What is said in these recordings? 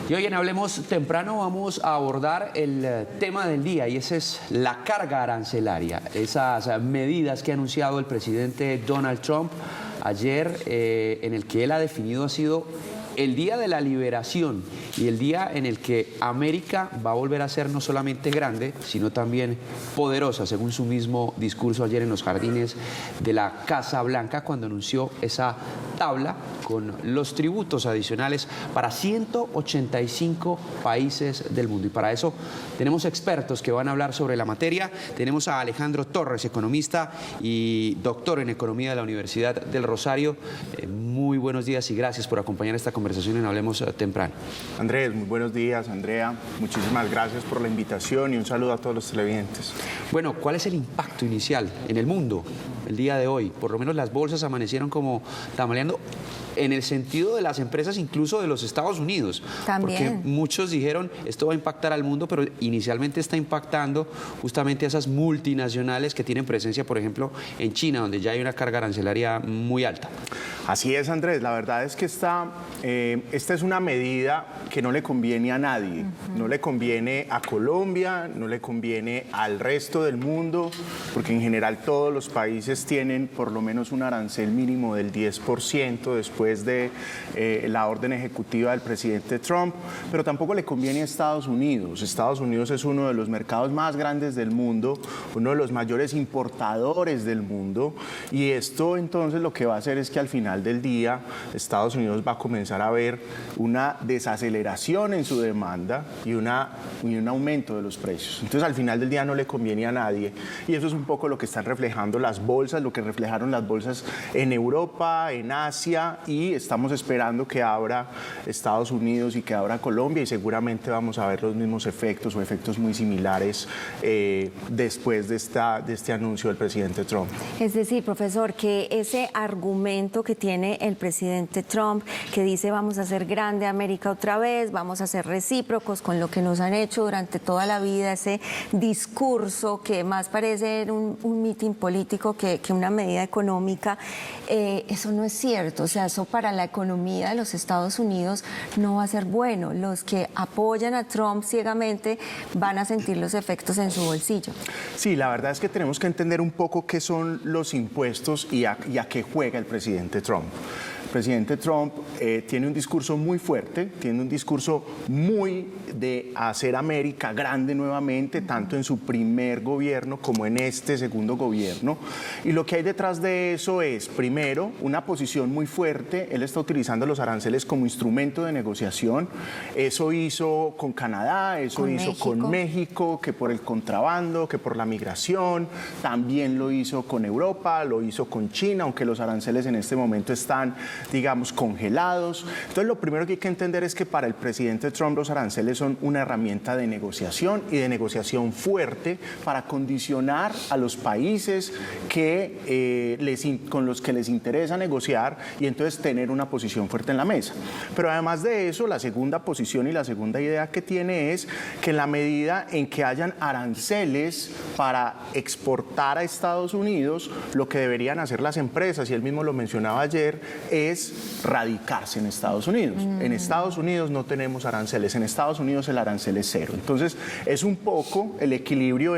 Y hoy en Hablemos Temprano vamos a abordar el tema del día y ese es la carga arancelaria, esas medidas que ha anunciado el presidente Donald Trump ayer, en el que él ha definido ha sido el día de la liberación y el día en el que América va a volver a ser no solamente grande, sino también poderosa, según su mismo discurso ayer en los jardines de la Casa Blanca, cuando anunció esa tabla con los tributos adicionales para 185 países del mundo. Y para eso tenemos expertos que van a hablar sobre la materia. Tenemos a Alejandro Torres, economista y doctor en economía de la Universidad del Rosario. Muy buenos días y gracias por acompañar esta conversación en Hablemos Temprano. Andrés, muy buenos días. Andrea, muchísimas gracias por la invitación y un saludo a todos los televidentes. Bueno, ¿cuál es el impacto inicial en el mundo el día de hoy? Por lo menos las bolsas amanecieron como tambaleando en el sentido de las empresas, incluso de los Estados Unidos. También. Porque muchos dijeron, esto va a impactar al mundo, pero inicialmente está impactando justamente a esas multinacionales que tienen presencia, por ejemplo, en China, donde ya hay una carga arancelaria muy alta. Así es, Andrés. La verdad es que esta es una medida que no le conviene a nadie. No le conviene a Colombia, no le conviene al resto del mundo, porque en general todos los países tienen por lo menos un arancel mínimo del 10% después de la orden ejecutiva del presidente Trump, pero tampoco le conviene a Estados Unidos. Estados Unidos es uno de los mercados más grandes del mundo, uno de los mayores importadores del mundo, y esto entonces lo que va a hacer es que al final del día Estados Unidos va a comenzar a ver una desaceleración en su demanda y un aumento de los precios. Entonces al final del día no le conviene a nadie, y eso es un poco lo que están reflejando las bolsas, lo que reflejaron las bolsas en Europa, en Asia, y estamos esperando que abra Estados Unidos y que abra Colombia, y seguramente vamos a ver los mismos efectos o efectos muy similares después de este anuncio del presidente Trump. Es decir, profesor, que ese argumento que tiene el presidente Trump, que dice vamos a hacer grande América otra vez, vamos a ser recíprocos con lo que nos han hecho durante toda la vida, ese discurso que más parece un mitin político que una medida económica, eso no es cierto. O sea, eso para la economía de los Estados Unidos no va a ser bueno. Los que apoyan a Trump ciegamente van a sentir los efectos en su bolsillo. Sí, la verdad es que tenemos que entender un poco qué son los impuestos y a qué juega el presidente Trump. El presidente Trump tiene un discurso muy fuerte, tiene un discurso muy de hacer América grande nuevamente, tanto en su primer gobierno como en este segundo gobierno. Y lo que hay detrás de eso es, primero, una posición muy fuerte. Él está utilizando los aranceles como instrumento de negociación. Eso hizo con Canadá, eso hizo con México, que por el contrabando, que por la migración. También lo hizo con Europa, lo hizo con China, aunque los aranceles en este momento están, digamos, congelados. Entonces, lo primero que hay que entender es que para el presidente Trump los aranceles son una herramienta de negociación y de negociación fuerte para condicionar a los países con los que les interesa negociar y entonces tener una posición fuerte en la mesa. Pero además de eso, la segunda posición y la segunda idea que tiene es que en la medida en que hayan aranceles para exportar a Estados Unidos, lo que deberían hacer las empresas, y él mismo lo mencionaba ayer, es radicarse en Estados Unidos. En Estados Unidos no tenemos aranceles, en Estados Unidos el arancel es cero. Entonces es un poco el equilibrio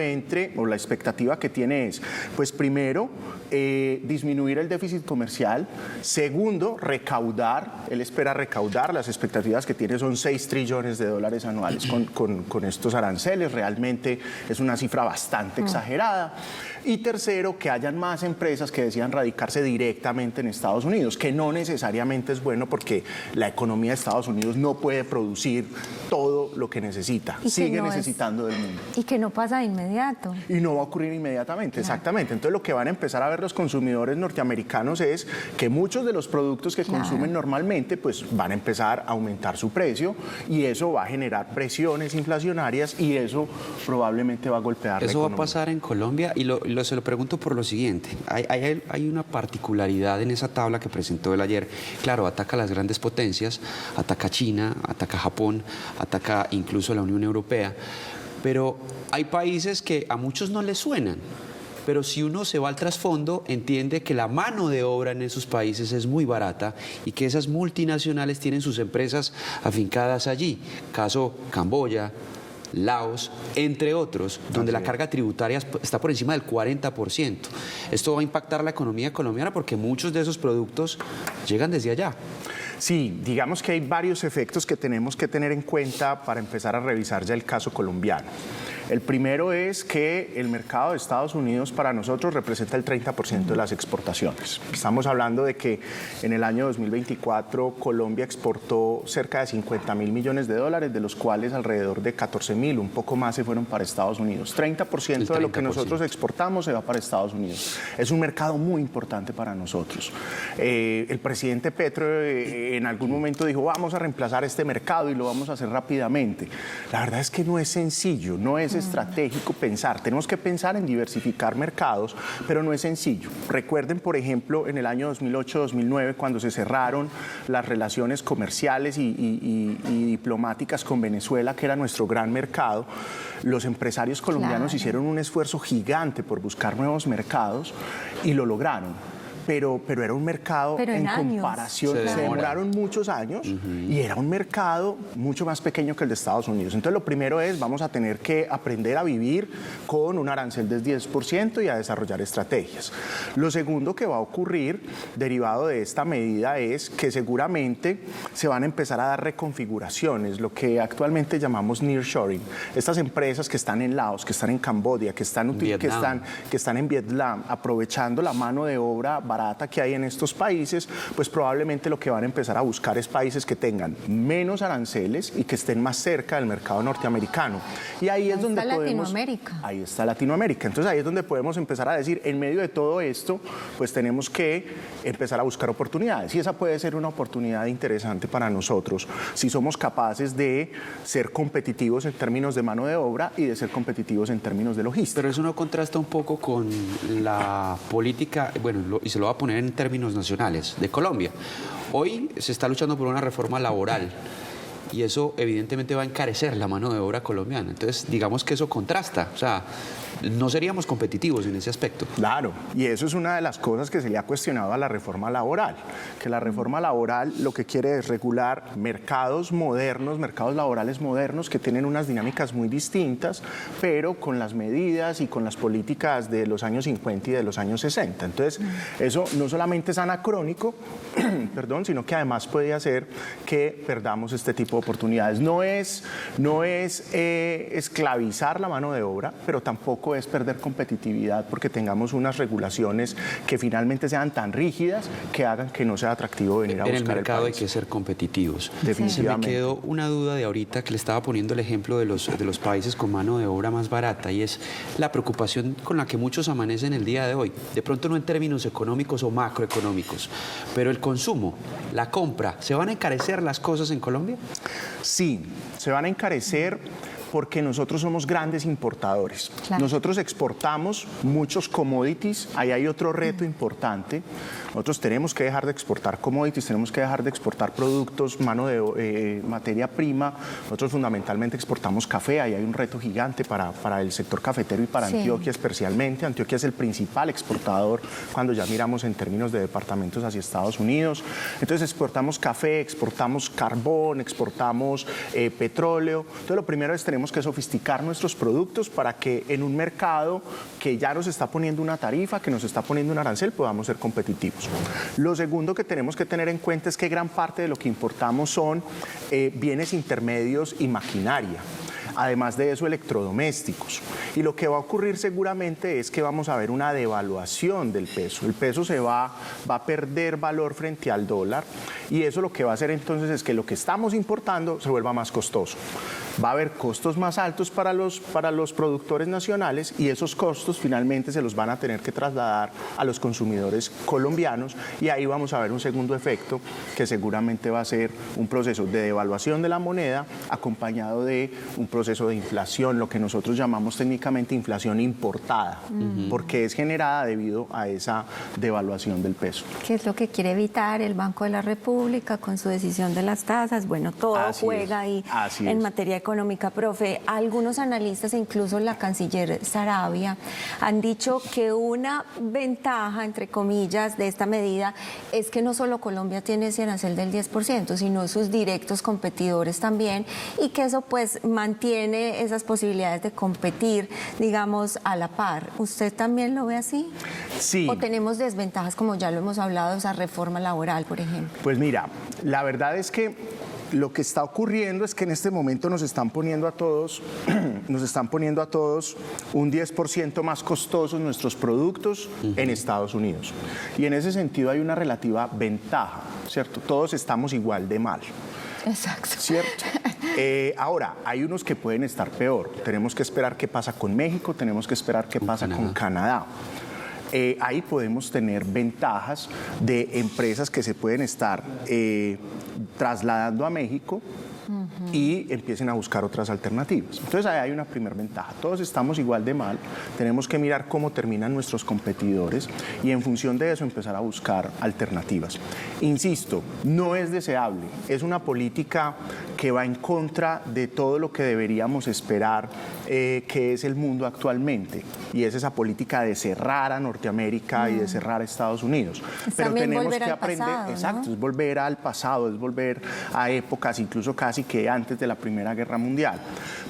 o la expectativa que tiene es, pues primero, disminuir el déficit comercial. Segundo, recaudar. Él espera recaudar. Las expectativas que tiene son 6 trillones de dólares anuales con estos aranceles. Realmente es una cifra bastante exagerada. Y tercero, que hayan más empresas que decidan radicarse directamente en Estados Unidos, que no necesariamente es bueno porque la economía de Estados Unidos no puede producir todo lo que necesita. Sigue necesitando del mundo. Y que no pasa de inmediato. Y no va a ocurrir inmediatamente, exactamente. Entonces lo que van a empezar a ver los consumidores norteamericanos es que muchos de los productos que consumen normalmente pues van a empezar a aumentar su precio, y eso va a generar presiones inflacionarias, y eso probablemente va a golpear la economía. Eso va a pasar en Colombia, y se lo pregunto por lo siguiente. Hay una particularidad en esa tabla que presentó él ayer. Claro, ataca a las grandes potencias, ataca a China, ataca a Japón, ataca incluso a la Unión Europea, pero hay países que a muchos no les suenan. pero si uno se va al trasfondo, entiende que la mano de obra en esos países es muy barata y que esas multinacionales tienen sus empresas afincadas allí. Caso Camboya, Laos, entre otros, donde la carga tributaria está por encima del 40%. Esto va a impactar la economía colombiana porque muchos de esos productos llegan desde allá. Sí, digamos que hay varios efectos que tenemos que tener en cuenta para empezar a revisar ya el caso colombiano. El primero es que el mercado de Estados Unidos para nosotros representa el 30% de las exportaciones. Estamos hablando de que en el año 2024 Colombia exportó cerca de 50.000 millones de dólares, de los cuales alrededor de 14.000, un poco más, se fueron para Estados Unidos. 30% de lo que nosotros exportamos se va para Estados Unidos. Es un mercado muy importante para nosotros. El presidente Petro en algún momento dijo, vamos a reemplazar este mercado y lo vamos a hacer rápidamente. La verdad es que no es sencillo, no es estratégico pensar. Tenemos que pensar en diversificar mercados, pero no es sencillo. Recuerden, por ejemplo, en el año 2008-2009, cuando se cerraron las relaciones comerciales y diplomáticas con Venezuela, que era nuestro gran mercado, los empresarios colombianos hicieron un esfuerzo gigante por buscar nuevos mercados y lo lograron. Pero era un mercado en comparación, se demoraron muchos años y era un mercado mucho más pequeño que el de Estados Unidos. Entonces lo primero es, vamos a tener que aprender a vivir con un arancel del 10% y a desarrollar estrategias. Lo segundo que va a ocurrir derivado de esta medida es que seguramente se van a empezar a dar reconfiguraciones, lo que actualmente llamamos nearshoring. Estas empresas que están en Laos, que están en Camboya, que están en Vietnam, aprovechando la mano de obra barata que hay en estos países, pues probablemente lo que van a empezar a buscar es países que tengan menos aranceles y que estén más cerca del mercado norteamericano. Y ahí es donde podemos... Latinoamérica. Ahí está Latinoamérica. Entonces ahí es donde podemos empezar a decir, en medio de todo esto, pues tenemos que empezar a buscar oportunidades. Y esa puede ser una oportunidad interesante para nosotros, si somos capaces de ser competitivos en términos de mano de obra y de ser competitivos en términos de logística. Pero eso no contrasta un poco con la política, bueno, y se lo voy a poner en términos nacionales, de Colombia. Hoy se está luchando por una reforma laboral y eso evidentemente va a encarecer la mano de obra colombiana. Entonces, digamos que eso contrasta, o sea, no seríamos competitivos en ese aspecto. Claro, y eso es una de las cosas que se le ha cuestionado a la reforma laboral, que la reforma laboral lo que quiere es regular mercados modernos, mercados laborales modernos que tienen unas dinámicas muy distintas, pero con las medidas y con las políticas de los años 50 y de los años 60. Entonces, eso no solamente es anacrónico, perdón, sino que además puede hacer que perdamos este tipo de oportunidades. No es esclavizar la mano de obra, pero tampoco es perder competitividad porque tengamos unas regulaciones que finalmente sean tan rígidas que hagan que no sea atractivo venir a buscar el país. En el mercado hay que ser competitivos. Definitivamente. Se me quedó una duda de ahorita que le estaba poniendo el ejemplo de los países con mano de obra más barata y es la preocupación con la que muchos amanecen el día de hoy. De pronto no en términos económicos o macroeconómicos, pero el consumo, la compra, ¿se van a encarecer las cosas en Colombia? Sí, se van a encarecer porque nosotros somos grandes importadores. Claro. Nosotros exportamos muchos commodities, ahí hay otro reto importante. Nosotros tenemos que dejar de exportar commodities, tenemos que dejar de exportar productos, materia prima. Nosotros fundamentalmente exportamos café, ahí hay un reto gigante para el sector cafetero y para Antioquia especialmente. Antioquia es el principal exportador cuando ya miramos en términos de departamentos hacia Estados Unidos. Entonces exportamos café, exportamos carbón, exportamos petróleo. Entonces lo primero es tenemos que sofisticar nuestros productos para que en un mercado que ya nos está poniendo una tarifa, que nos está poniendo un arancel, podamos ser competitivos. Lo segundo que tenemos que tener en cuenta es que gran parte de lo que importamos son bienes intermedios y maquinaria. Además de eso, electrodomésticos. Y lo que va a ocurrir seguramente es que vamos a ver una devaluación del peso. El peso va a perder valor frente al dólar y eso lo que va a hacer entonces es que lo que estamos importando se vuelva más costoso. Va a haber costos más altos para los productores nacionales y esos costos finalmente se los van a tener que trasladar a los consumidores colombianos y ahí vamos a ver un segundo efecto que seguramente va a ser un proceso de devaluación de la moneda acompañado de un proceso de inflación, lo que nosotros llamamos técnicamente inflación importada, porque es generada debido a esa devaluación del peso. ¿Qué es lo que quiere evitar el Banco de la República con su decisión de las tasas? Bueno, todo juega ahí en materia económica. económica, profe, algunos analistas e incluso la canciller Sarabia han dicho que una ventaja, entre comillas, de esta medida es que no solo Colombia tiene ese arancel del 10%, sino sus directos competidores también, y que eso pues mantiene esas posibilidades de competir, digamos, a la par. ¿Usted también lo ve así? Sí. ¿O tenemos desventajas, como ya lo hemos hablado, esa reforma laboral, por ejemplo? Pues mira, la verdad es que lo que está ocurriendo es que en este momento nos están poniendo a todos un 10% más costosos nuestros productos en Estados Unidos. Y en ese sentido hay una relativa ventaja, ¿cierto? Todos estamos igual de mal. Exacto. ¿Cierto? Ahora, hay unos que pueden estar peor. Tenemos que esperar qué pasa con México, tenemos que esperar qué pasa con Canadá. Ahí podemos tener ventajas de empresas que se pueden estar trasladando a México y empiecen a buscar otras alternativas. Entonces ahí hay una primera ventaja. Todos estamos igual de mal, tenemos que mirar cómo terminan nuestros competidores y en función de eso empezar a buscar alternativas. Insisto, no es deseable, es una política que va en contra de todo lo que deberíamos esperar que es el mundo actualmente, y es esa política de cerrar a Norteamérica y de cerrar a Estados Unidos. Pero tenemos que aprender, pasado, exacto, ¿no? Es volver al pasado, es volver a épocas incluso casi que antes de la Primera Guerra Mundial.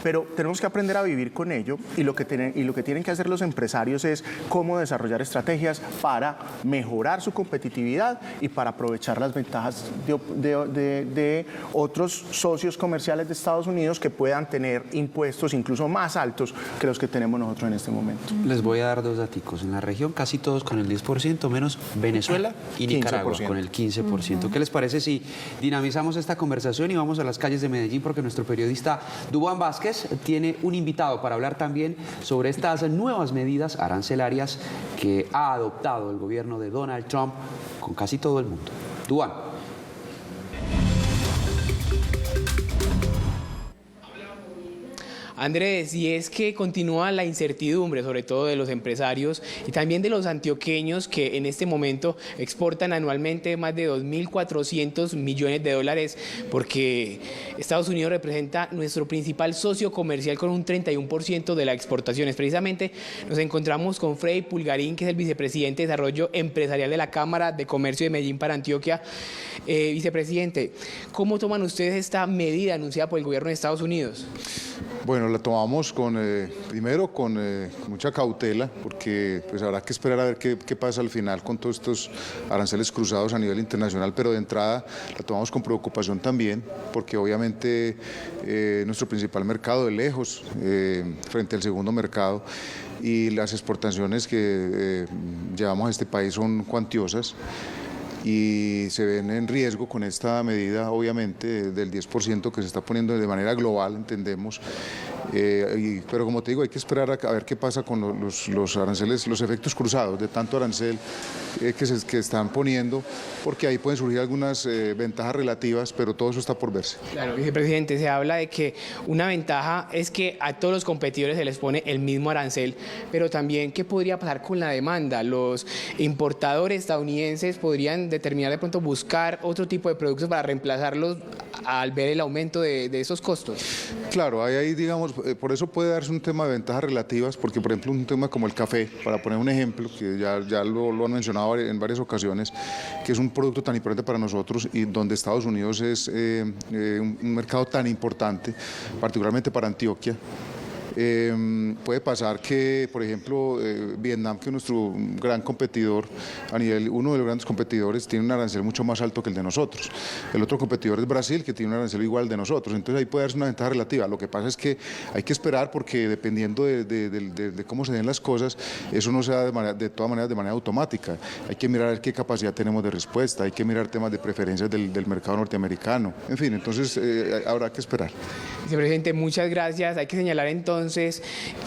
Pero tenemos que aprender a vivir con ello, y lo que tienen que hacer los empresarios es cómo desarrollar estrategias para mejorar su competitividad y para aprovechar las ventajas de otros socios comerciales de Estados Unidos que puedan tener impuestos incluso más altos que los que tenemos nosotros en este momento. Les voy a dar dos daticos. En la región casi todos con el 10%, menos Venezuela y Nicaragua 15%. Con el 15%. ¿Qué les parece si dinamizamos esta conversación y vamos a las calles de Medellín? Porque nuestro periodista Duván Vázquez tiene un invitado para hablar también sobre estas nuevas medidas arancelarias que ha adoptado el gobierno de Donald Trump con casi todo el mundo. Duván. Andrés, y es que continúa la incertidumbre, sobre todo de los empresarios y también de los antioqueños, que en este momento exportan anualmente más de 2.400 millones de dólares, porque Estados Unidos representa nuestro principal socio comercial con un 31% de las exportaciones. Precisamente nos encontramos con Freddy Pulgarín, que es el vicepresidente de Desarrollo Empresarial de la Cámara de Comercio de Medellín para Antioquia. Vicepresidente, ¿cómo toman ustedes esta medida anunciada por el gobierno de Estados Unidos? Bueno, la tomamos primero con mucha cautela, porque pues habrá que esperar a ver qué pasa al final con todos estos aranceles cruzados a nivel internacional, pero de entrada la tomamos con preocupación también, porque obviamente nuestro principal mercado de lejos frente al segundo mercado, y las exportaciones que llevamos a este país son cuantiosas y se ven en riesgo con esta medida, obviamente, del 10% que se está poniendo de manera global, entendemos. Pero como te digo, hay que esperar a ver qué pasa con los aranceles, los efectos cruzados de tanto arancel que están poniendo, porque ahí pueden surgir algunas ventajas relativas, pero todo eso está por verse. Claro, vicepresidente, se habla de que una ventaja es que a todos los competidores se les pone el mismo arancel, pero también ¿qué podría pasar con la demanda? Los importadores estadounidenses podrían determinar de pronto buscar otro tipo de productos para reemplazarlos al ver el aumento de esos costos. Claro, ahí digamos, por eso puede darse un tema de ventajas relativas, porque por ejemplo un tema como el café, para poner un ejemplo, que ya lo han mencionado en varias ocasiones, que es un producto tan importante para nosotros y donde Estados Unidos es un mercado tan importante, particularmente para Antioquia. Puede pasar que, por ejemplo, Vietnam, que es nuestro gran competidor, uno de los grandes competidores, tiene un arancel mucho más alto que el de nosotros. El otro competidor es Brasil, que tiene un arancel igual de nosotros. Entonces ahí puede darse una ventaja relativa. Lo que pasa es que hay que esperar, porque dependiendo de cómo se den las cosas, eso no se da de todas maneras de manera automática. Hay que mirar a ver qué capacidad tenemos de respuesta, hay que mirar temas de preferencias del mercado norteamericano. En fin, entonces habrá que esperar. Vicepresidente, muchas gracias. Hay que señalar entonces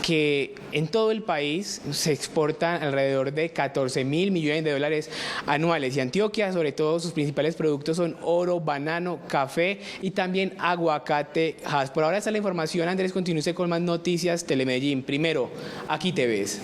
que en todo el país se exportan alrededor de 14.000 millones de dólares anuales, y Antioquia, sobre todo, sus principales productos son oro, banano, café y también aguacate. Por ahora está la información. Andrés, continúe con más noticias. Telemedellín, primero, aquí te ves.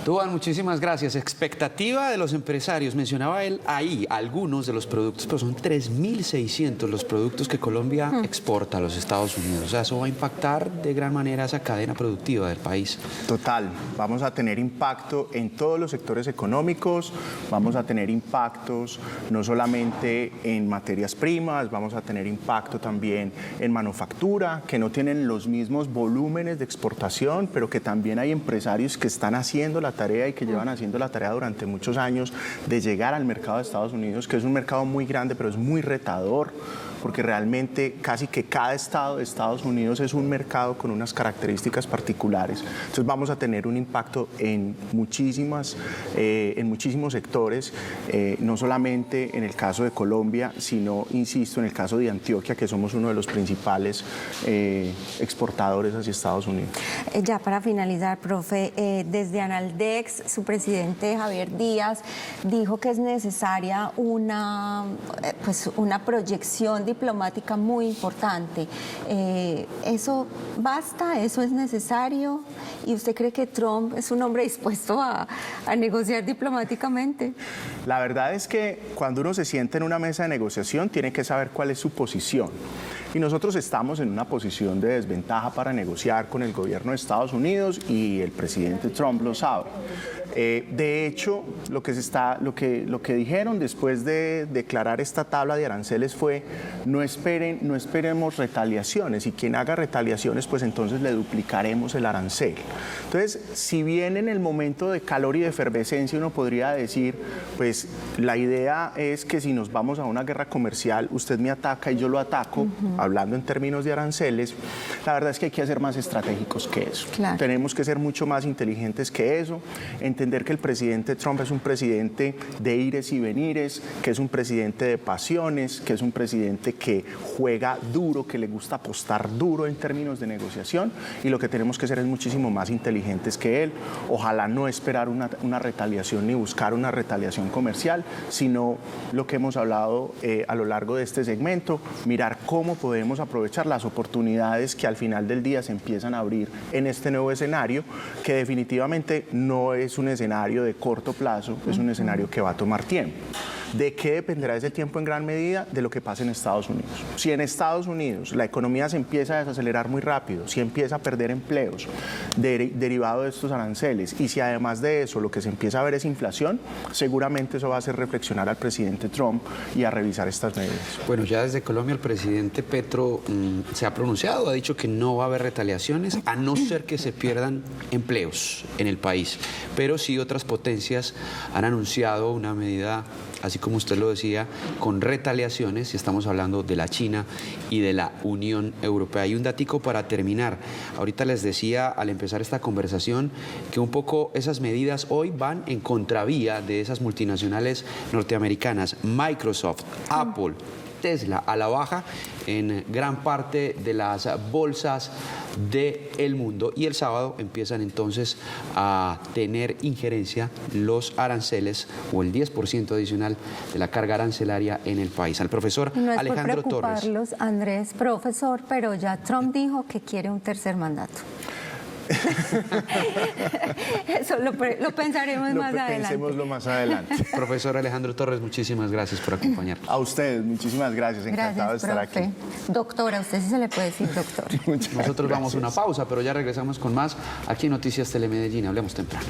Duván, muchísimas gracias. Expectativa de los empresarios. Mencionaba él ahí algunos de los productos, pero son 3.600 los productos que Colombia exporta a los Estados Unidos. O sea, eso va a impactar de gran manera esa cadena productiva del país. Total, vamos a tener impacto en todos los sectores económicos, vamos a tener impactos no solamente en materias primas, vamos a tener impacto también en manufactura, que no tienen los mismos volúmenes de exportación, pero que también hay empresarios que están haciendo la tarea y que llevan haciendo la tarea durante muchos años de llegar al mercado de Estados Unidos, que es un mercado muy grande, pero es muy retador, porque realmente casi que cada estado de Estados Unidos es un mercado con unas características particulares. Entonces vamos a tener un impacto en muchísimos sectores, no solamente en el caso de Colombia, sino, insisto, en el caso de Antioquia, que somos uno de los principales exportadores hacia Estados Unidos. Ya para finalizar, profe, desde Analdex, su presidente Javier Díaz dijo que es necesaria una proyección diplomática muy importante. ¿Eso basta? ¿Eso es necesario? ¿Y usted cree que Trump es un hombre dispuesto a negociar diplomáticamente? La verdad es que cuando uno se sienta en una mesa de negociación tiene que saber cuál es su posición. Y nosotros estamos en una posición de desventaja para negociar con el gobierno de Estados Unidos y el presidente Trump lo sabe. De hecho, lo que dijeron después de declarar esta tabla de aranceles fue no esperemos retaliaciones, y quien haga retaliaciones pues entonces le duplicaremos el arancel. Entonces, si bien en el momento de calor y de efervescencia uno podría decir, pues la idea es que si nos vamos a una guerra comercial, usted me ataca y yo lo ataco, hablando en términos de aranceles, la verdad es que hay que ser más estratégicos que eso. Claro. Tenemos que ser mucho más inteligentes que eso, entender que el presidente Trump es un presidente de ires y venires, que es un presidente de pasiones, que es un presidente que juega duro, que le gusta apostar duro en términos de negociación, y lo que tenemos que ser es muchísimo más inteligentes que él. Ojalá no esperar una retaliación ni buscar una retaliación comercial, sino lo que hemos hablado a lo largo de este segmento, mirar cómo podemos aprovechar las oportunidades que al final del día se empiezan a abrir en este nuevo escenario, que definitivamente no es un escenario de corto plazo, es un escenario que va a tomar tiempo. ¿De qué dependerá ese tiempo en gran medida? De lo que pase en Estados Unidos. Si en Estados Unidos la economía se empieza a desacelerar muy rápido, si empieza a perder empleos derivado de estos aranceles, y si además de eso lo que se empieza a ver es inflación, seguramente eso va a hacer reflexionar al presidente Trump y a revisar estas medidas. Bueno, ya desde Colombia el presidente Petro se ha pronunciado, ha dicho que no va a haber retaliaciones, a no ser que se pierdan empleos en el país. Pero sí otras potencias han anunciado una medida, así como usted lo decía, con retaliaciones, y estamos hablando de la China y de la Unión Europea. Y un datico para terminar. Ahorita les decía al empezar esta conversación que un poco esas medidas hoy van en contravía de esas multinacionales norteamericanas, Microsoft, Apple, Tesla, a la baja en gran parte de las bolsas del mundo, y el sábado empiezan entonces a tener injerencia los aranceles o el 10% adicional de la carga arancelaria en el país. Al profesor No es Alejandro por Torres. preocuparlos, Andrés, profesor, pero ya Trump dijo que quiere un tercer mandato. Eso lo pensaremos más adelante. Pensémoslo más adelante. Profesor Alejandro Torres, muchísimas gracias por acompañarnos. A ustedes, muchísimas gracias. Encantado de estar profe. aquí. Doctora, usted sí se le puede decir doctor. Nosotros vamos a una pausa, pero ya regresamos con más aquí en Noticias Telemedellín. Hablemos temprano.